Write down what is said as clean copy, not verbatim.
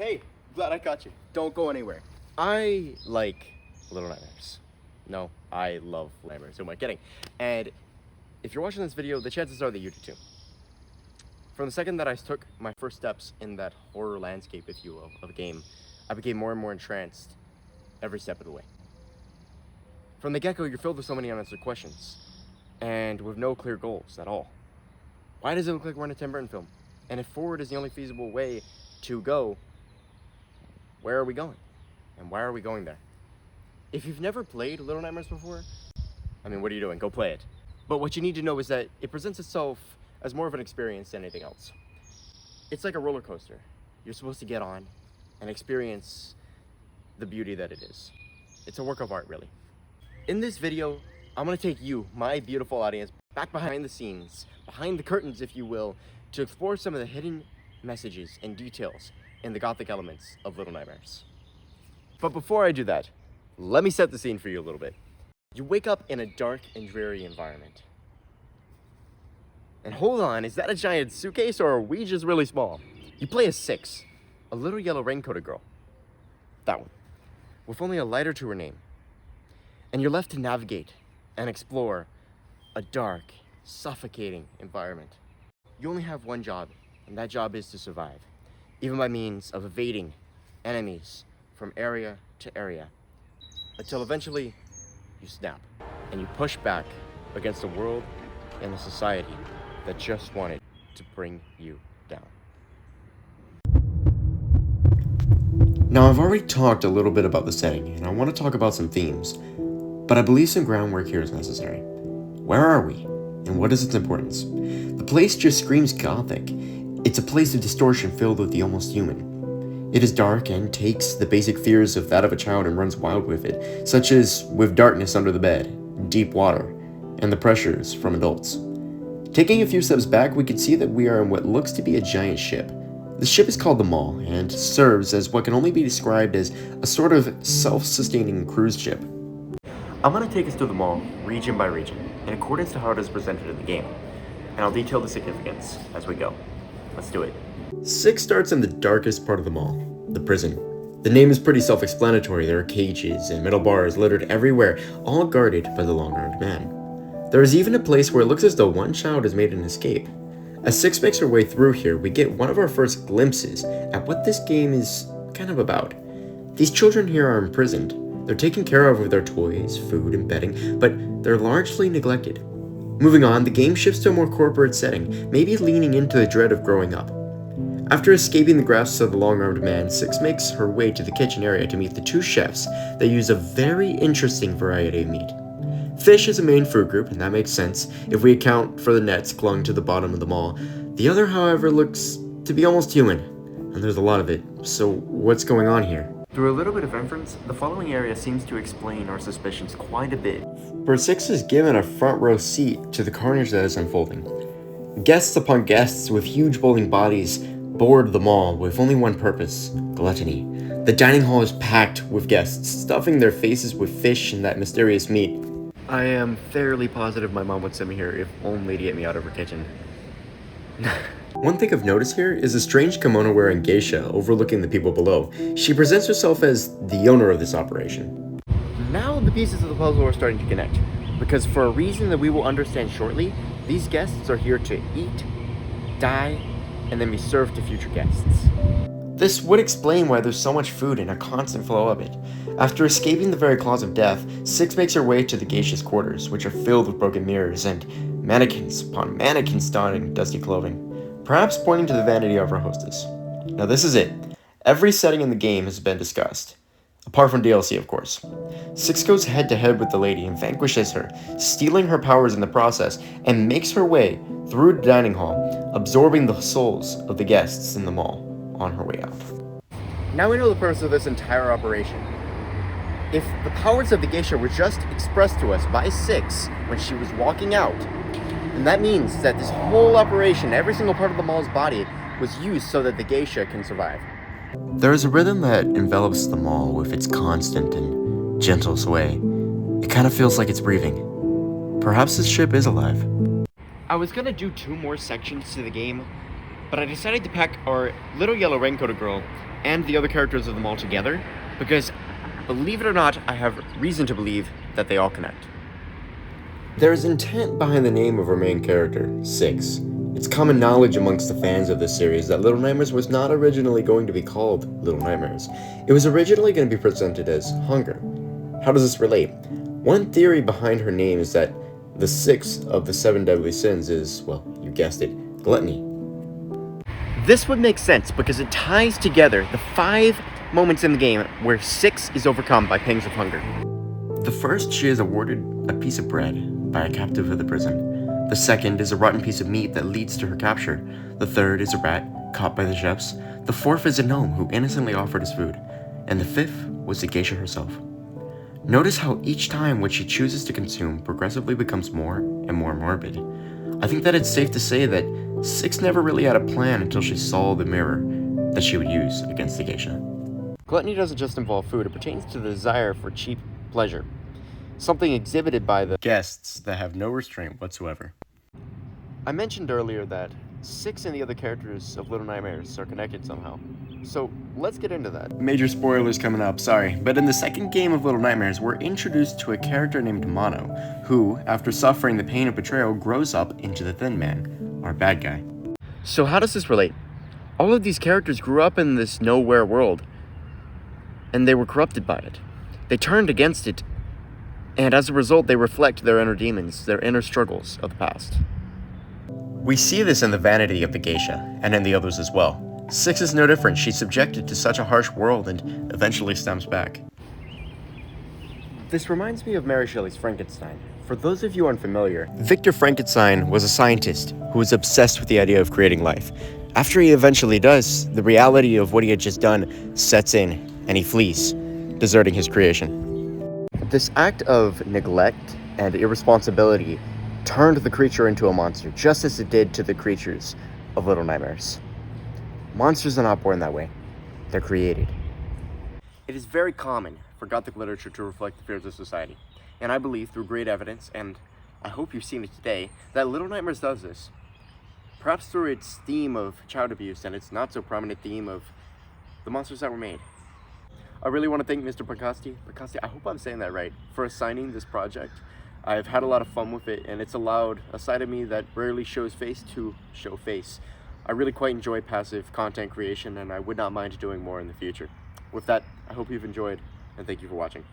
Hey, glad I caught you. Don't go anywhere. I like Little Nightmares. No, I love Little Nightmares. Who am I kidding? And if you're watching this video, the chances are that you do too. From the second that I took my first steps in that horror landscape, if you will, of a game, I became more and more entranced every step of the way. From the get-go, you're filled with so many unanswered questions, and with no clear goals at all. Why does it look like we're in a Tim Burton film? And if forward is the only feasible way to go, where are we going? And why are we going there? If you've never played Little Nightmares before, I mean, what are you doing? Go play it. But what you need to know is that it presents itself as more of an experience than anything else. It's like a roller coaster. You're supposed to get on and experience the beauty that it is. It's a work of art, really. In this video, I'm gonna take you, my beautiful audience, back behind the scenes, behind the curtains, if you will, to explore some of the hidden messages and details in the Gothic elements of Little Nightmares. But before I do that, let me set the scene for you a little bit. You wake up in a dark and dreary environment. And hold on, is that a giant suitcase or are we just really small? You play as 6, a little yellow raincoated girl. That one. With only a lighter to her name. And you're left to navigate and explore a dark, suffocating environment. You only have one job, and that job is to survive, even by means of evading enemies from area to area, until eventually you snap and you push back against a world and a society that just wanted to bring you down. Now, I've already talked a little bit about the setting, and I want to talk about some themes, but I believe some groundwork here is necessary. Where are we, and what is its importance? The place just screams Gothic. It's a place of distortion filled with the almost human. It is dark and takes the basic fears of that of a child and runs wild with it, such as with darkness under the bed, deep water, and the pressures from adults. Taking a few steps back, we can see that we are in what looks to be a giant ship. The ship is called the Mall and serves as what can only be described as a sort of self-sustaining cruise ship. I'm going to take us through the Mall, region by region, in accordance to how it is presented in the game, and I'll detail the significance as we go. Let's do it. 6 starts in the darkest part of the mall, the prison. The name is pretty self-explanatory. There are cages and metal bars littered everywhere, all guarded by the long-armed man. There is even a place where it looks as though one child has made an escape. As 6 makes her way through here, we get one of our first glimpses at what this game is kind of about. These children here are imprisoned. They're taken care of with their toys, food, and bedding, but they're largely neglected. Moving on, the game shifts to a more corporate setting, maybe leaning into the dread of growing up. After escaping the grasp of the long-armed man, 6 makes her way to the kitchen area to meet the 2 chefs that use a very interesting variety of meat. Fish is a main food group, and that makes sense if we account for the nets clung to the bottom of the mall. The other, however, looks to be almost human, and there's a lot of it. So what's going on here? Through a little bit of inference, the following area seems to explain our suspicions quite a bit. For 6 is given a front row seat to the carnage that is unfolding. Guests upon guests with huge bowling bodies board the mall with only one purpose: gluttony. The dining hall is packed with guests, stuffing their faces with fish and that mysterious meat. I am fairly positive my mom would send me here if only to get me out of her kitchen. One thing of notice here is a strange kimono-wearing geisha overlooking the people below. She presents herself as the owner of this operation. Now the pieces of the puzzle are starting to connect, because for a reason that we will understand shortly, these guests are here to eat, die, and then be served to future guests. This would explain why there's so much food and a constant flow of it. After escaping the very claws of death, 6 makes her way to the geisha's quarters, which are filled with broken mirrors and mannequins upon mannequins donning dusty clothing, perhaps pointing to the vanity of our hostess. Now this is it. Every setting in the game has been discussed, apart from DLC, of course. 6 goes head-to-head with the lady and vanquishes her, stealing her powers in the process, and makes her way through the dining hall, absorbing the souls of the guests in the mall on her way out. Now we know the purpose of this entire operation. If the powers of the geisha were just expressed to us by 6 when she was walking out, then that means that this whole operation, every single part of the mall's body, was used so that the geisha can survive. There is a rhythm that envelops the mall with its constant and gentle sway. It kind of feels like it's breathing. Perhaps this ship is alive. I was gonna do 2 more sections to the game, but I decided to pack our little yellow raincoated girl and the other characters of them all together because, believe it or not, I have reason to believe that they all connect. There is intent behind the name of our main character, Six. It's common knowledge amongst the fans of this series that Little Nightmares was not originally going to be called Little Nightmares. It was originally going to be presented as Hunger. How does this relate? One theory behind her name is that the sixth of the 7 deadly sins is, well, you guessed it, gluttony. This would make sense because it ties together the 5 moments in the game where Six is overcome by pangs of hunger. The first, she is awarded a piece of bread by a captive of the prison. The second is a rotten piece of meat that leads to her capture. The third is a rat caught by the chefs. The fourth is a gnome who innocently offered his food. And the fifth was the geisha herself. Notice how each time what she chooses to consume progressively becomes more and more morbid. I think that it's safe to say that Six never really had a plan until she saw the mirror that she would use against the geisha. Gluttony doesn't just involve food, it pertains to the desire for cheap pleasure. Something exhibited by the guests that have no restraint whatsoever. I mentioned earlier that Six and the other characters of Little Nightmares are connected somehow. So let's get into that. Major spoilers coming up, sorry. But in the second game of Little Nightmares, we're introduced to a character named Mono, who, after suffering the pain of betrayal, grows up into the Thin Man, our bad guy. So how does this relate? All of these characters grew up in this nowhere world, and they were corrupted by it. They turned against it, and as a result, they reflect their inner demons, their inner struggles of the past. We see this in the vanity of the geisha, and in the others as well. Six is no different. She's subjected to such a harsh world and eventually stems back. This reminds me of Mary Shelley's Frankenstein. For those of you unfamiliar, Victor Frankenstein was a scientist who was obsessed with the idea of creating life. After he eventually does, the reality of what he had just done sets in, and he flees, deserting his creation. This act of neglect and irresponsibility turned the creature into a monster, just as it did to the creatures of Little Nightmares. Monsters are not born that way. They're created. It is very common for Gothic literature to reflect the fears of society. And I believe, through great evidence, and I hope you've seen it today, that Little Nightmares does this. Perhaps through its theme of child abuse and its not so prominent theme of the monsters that were made. I really want to thank Mr. Punkosdy, I hope I'm saying that right, for assigning this project. I've had a lot of fun with it, and it's allowed a side of me that rarely shows face to show face. I really quite enjoy passive content creation, and I would not mind doing more in the future. With that, I hope you've enjoyed, and thank you for watching.